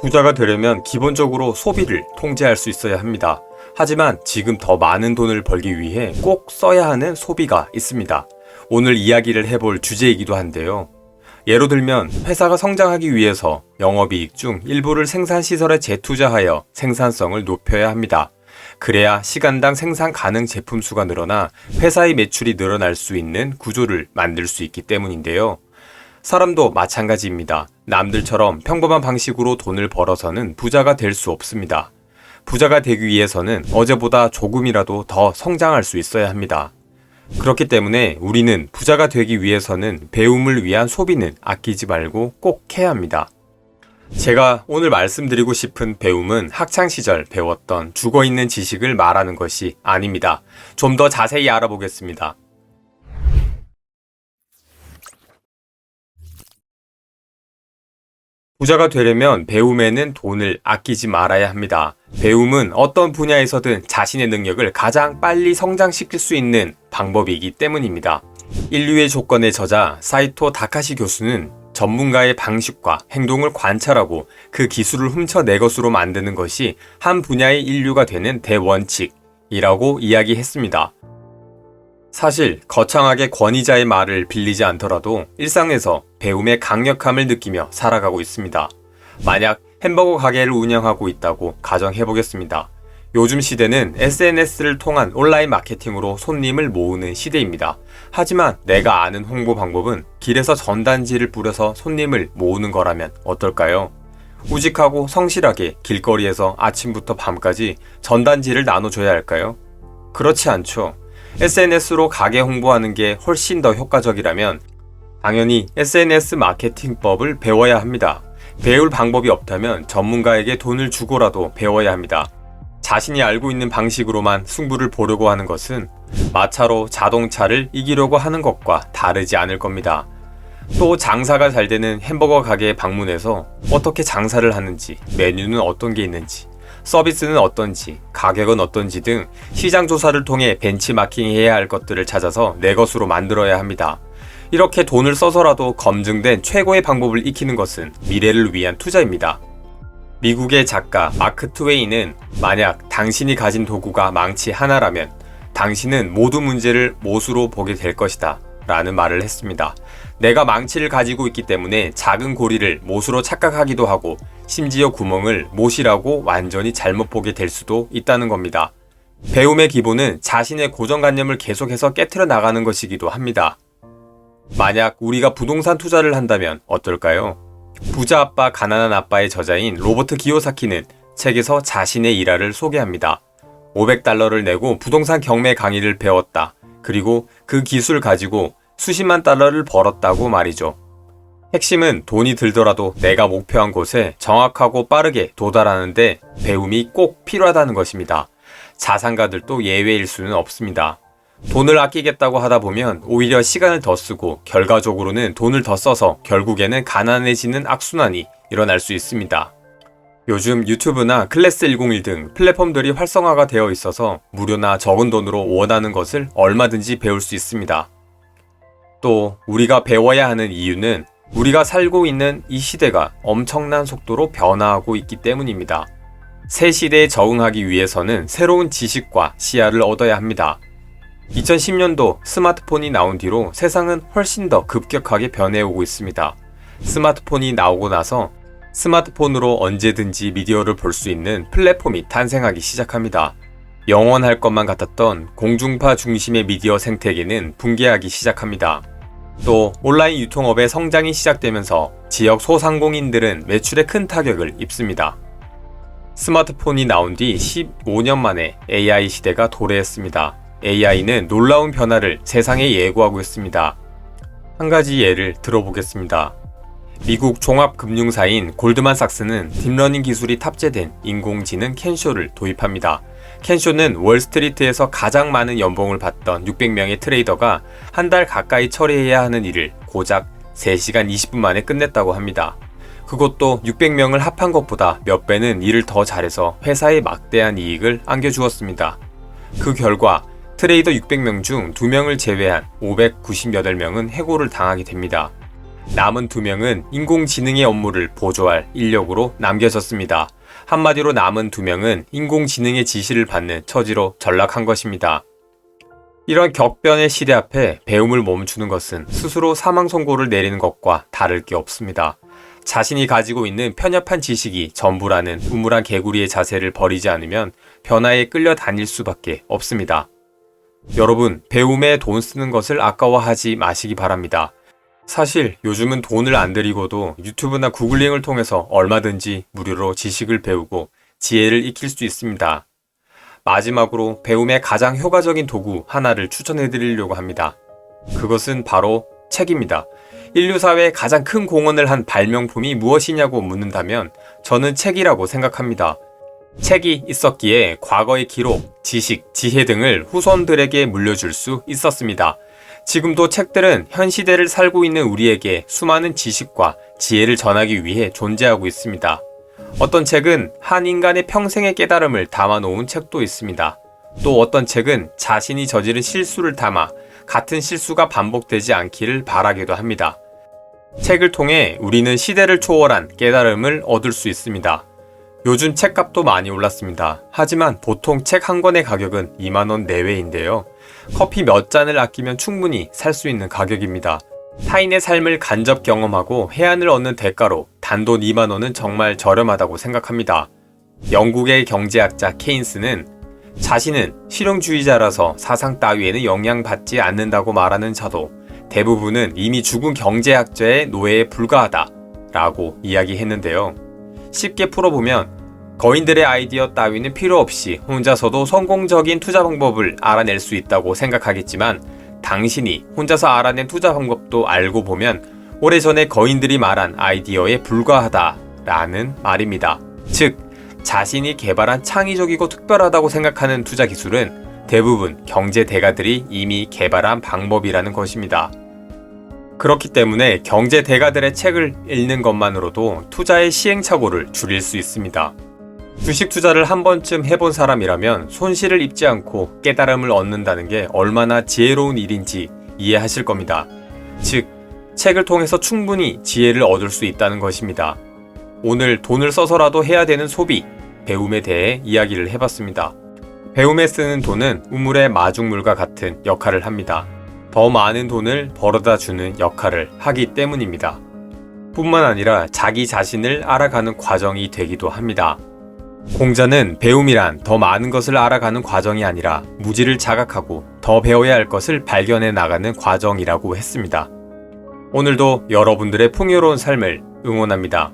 부자가 되려면 기본적으로 소비를 통제할 수 있어야 합니다. 하지만 지금 더 많은 돈을 벌기 위해 꼭 써야 하는 소비가 있습니다. 오늘 이야기를 해볼 주제이기도 한데요. 예로 들면 회사가 성장하기 위해서 영업이익 중 일부를 생산시설에 재투자하여 생산성을 높여야 합니다. 그래야 시간당 생산 가능 제품 수가 늘어나 회사의 매출이 늘어날 수 있는 구조를 만들 수 있기 때문인데요. 사람도 마찬가지입니다. 남들처럼 평범한 방식으로 돈을 벌어서는 부자가 될 수 없습니다. 부자가 되기 위해서는 어제보다 조금이라도 더 성장할 수 있어야 합니다. 그렇기 때문에 우리는 부자가 되기 위해서는 배움을 위한 소비는 아끼지 말고 꼭 해야 합니다. 제가 오늘 말씀드리고 싶은 배움은 학창시절 배웠던 죽어있는 지식을 말하는 것이 아닙니다. 좀 더 자세히 알아보겠습니다. 부자가 되려면 배움에는 돈을 아끼지 말아야 합니다. 배움은 어떤 분야에서든 자신의 능력을 가장 빨리 성장시킬 수 있는 방법이기 때문입니다. 인류의 조건의 저자 사이토 다카시 교수는 전문가의 방식과 행동을 관찰하고 그 기술을 훔쳐 내 것으로 만드는 것이 한 분야의 인류가 되는 대원칙이라고 이야기했습니다. 사실 거창하게 권위자의 말을 빌리지 않더라도 일상에서 배움의 강력함을 느끼며 살아가고 있습니다. 만약 햄버거 가게를 운영하고 있다고 가정해보겠습니다. 요즘 시대는 SNS를 통한 온라인 마케팅으로 손님을 모으는 시대입니다. 하지만 내가 아는 홍보 방법은 길에서 전단지를 뿌려서 손님을 모으는 거라면 어떨까요? 우직하고 성실하게 길거리에서 아침부터 밤까지 전단지를 나눠줘야 할까요? 그렇지 않죠. SNS로 가게 홍보하는 게 훨씬 더 효과적이라면 당연히 SNS 마케팅법을 배워야 합니다. 배울 방법이 없다면 전문가에게 돈을 주고라도 배워야 합니다. 자신이 알고 있는 방식으로만 승부를 보려고 하는 것은 마차로 자동차를 이기려고 하는 것과 다르지 않을 겁니다. 또 장사가 잘 되는 햄버거 가게에 방문해서 어떻게 장사를 하는지, 메뉴는 어떤 게 있는지, 서비스는 어떤지, 가격은 어떤지 등 시장 조사를 통해 벤치마킹해야 할 것들을 찾아서 내 것으로 만들어야 합니다. 이렇게 돈을 써서라도 검증된 최고의 방법을 익히는 것은 미래를 위한 투자입니다. 미국의 작가 마크 트웨이는 만약 당신이 가진 도구가 망치 하나라면 당신은 모든 문제를 못으로 보게 될 것이다 라는 말을 했습니다. 내가 망치를 가지고 있기 때문에 작은 고리를 못으로 착각하기도 하고 심지어 구멍을 못이라고 완전히 잘못 보게 될 수도 있다는 겁니다. 배움의 기본은 자신의 고정관념을 계속해서 깨트려 나가는 것이기도 합니다. 만약 우리가 부동산 투자를 한다면 어떨까요? 부자 아빠 가난한 아빠의 저자인 로버트 기요사키는 책에서 자신의 일화를 소개합니다. $500를 내고 부동산 경매 강의를 배웠다. 그리고 그 기술 가지고 수십만 달러를 벌었다고 말이죠. 핵심은 돈이 들더라도 내가 목표한 곳에 정확하고 빠르게 도달하는데 배움이 꼭 필요하다는 것입니다. 자산가들도 예외일 수는 없습니다. 돈을 아끼겠다고 하다 보면 오히려 시간을 더 쓰고 결과적으로는 돈을 더 써서 결국에는 가난해지는 악순환이 일어날 수 있습니다. 요즘 유튜브나 클래스101 등 플랫폼들이 활성화가 되어 있어서 무료나 적은 돈으로 원하는 것을 얼마든지 배울 수 있습니다. 또 우리가 배워야 하는 이유는 우리가 살고 있는 이 시대가 엄청난 속도로 변화하고 있기 때문입니다. 새 시대에 적응하기 위해서는 새로운 지식과 시야를 얻어야 합니다. 2010년도 스마트폰이 나온 뒤로 세상은 훨씬 더 급격하게 변해오고 있습니다. 스마트폰이 나오고 나서 스마트폰으로 언제든지 미디어를 볼 수 있는 플랫폼이 탄생하기 시작합니다. 영원할 것만 같았던 공중파 중심의 미디어 생태계는 붕괴하기 시작합니다. 또 온라인 유통업의 성장이 시작되면서 지역 소상공인들은 매출에 큰 타격을 입습니다. 스마트폰이 나온 뒤 15년 만에 AI 시대가 도래했습니다. AI는 놀라운 변화를 세상에 예고하고 있습니다. 한 가지 예를 들어보겠습니다. 미국 종합금융사인 골드만삭스는 딥러닝 기술이 탑재된 인공지능 켄쇼를 도입합니다. 켄쇼는 월스트리트에서 가장 많은 연봉을 받던 600명의 트레이더가 한 달 가까이 처리해야 하는 일을 고작 3시간 20분 만에 끝냈다고 합니다. 그것도 600명을 합한 것보다 몇 배는 일을 더 잘해서 회사에 막대한 이익을 안겨주었습니다. 그 결과 트레이더 600명 중 2명을 제외한 598명은 해고를 당하게 됩니다. 남은 2명은 인공지능의 업무를 보조할 인력으로 남겨졌습니다. 한마디로 남은 2명은 인공지능의 지시를 받는 처지로 전락한 것입니다. 이런 격변의 시대 앞에 배움을 멈추는 것은 스스로 사망 선고를 내리는 것과 다를 게 없습니다. 자신이 가지고 있는 편협한 지식이 전부라는 우물한 개구리의 자세를 버리지 않으면 변화에 끌려다닐 수밖에 없습니다. 여러분, 배움에 돈 쓰는 것을 아까워하지 마시기 바랍니다. 사실 요즘은 돈을 안 들이고도 유튜브나 구글링을 통해서 얼마든지 무료로 지식을 배우고 지혜를 익힐 수 있습니다. 마지막으로 배움의 가장 효과적인 도구 하나를 추천해 드리려고 합니다. 그것은 바로 책입니다. 인류 사회에 가장 큰 공헌을 한 발명품이 무엇이냐고 묻는다면 저는 책이라고 생각합니다. 책이 있었기에 과거의 기록, 지식, 지혜 등을 후손들에게 물려줄 수 있었습니다. 지금도 책들은 현 시대를 살고 있는 우리에게 수많은 지식과 지혜를 전하기 위해 존재하고 있습니다. 어떤 책은 한 인간의 평생의 깨달음을 담아놓은 책도 있습니다. 또 어떤 책은 자신이 저지른 실수를 담아 같은 실수가 반복되지 않기를 바라기도 합니다. 책을 통해 우리는 시대를 초월한 깨달음을 얻을 수 있습니다. 요즘 책값도 많이 올랐습니다. 하지만 보통 책 한 권의 가격은 2만원 내외인데요. 커피 몇 잔을 아끼면 충분히 살 수 있는 가격입니다. 타인의 삶을 간접 경험하고 해안을 얻는 대가로 단돈 2만원은 정말 저렴하다고 생각합니다. 영국의 경제학자 케인스는 자신은 실용주의자라서 사상 따위에는 영향받지 않는다고 말하는 자도 대부분은 이미 죽은 경제학자의 노예에 불과하다 라고 이야기했는데요. 쉽게 풀어보면 거인들의 아이디어 따위는 필요 없이 혼자서도 성공적인 투자 방법을 알아낼 수 있다고 생각하겠지만 당신이 혼자서 알아낸 투자 방법도 알고 보면 오래전에 거인들이 말한 아이디어에 불과하다라는 말입니다. 즉, 자신이 개발한 창의적이고 특별하다고 생각하는 투자 기술은 대부분 경제 대가들이 이미 개발한 방법이라는 것입니다. 그렇기 때문에 경제 대가들의 책을 읽는 것만으로도 투자의 시행착오를 줄일 수 있습니다. 주식 투자를 한 번쯤 해본 사람이라면 손실을 입지 않고 깨달음을 얻는다는 게 얼마나 지혜로운 일인지 이해하실 겁니다. 즉, 책을 통해서 충분히 지혜를 얻을 수 있다는 것입니다. 오늘 돈을 써서라도 해야 되는 소비, 배움에 대해 이야기를 해봤습니다. 배움에 쓰는 돈은 우물의 마중물과 같은 역할을 합니다. 더 많은 돈을 벌어다 주는 역할을 하기 때문입니다. 뿐만 아니라 자기 자신을 알아가는 과정이 되기도 합니다. 공자는 배움이란 더 많은 것을 알아가는 과정이 아니라 무지를 자각하고 더 배워야 할 것을 발견해 나가는 과정이라고 했습니다. 오늘도 여러분들의 풍요로운 삶을 응원합니다.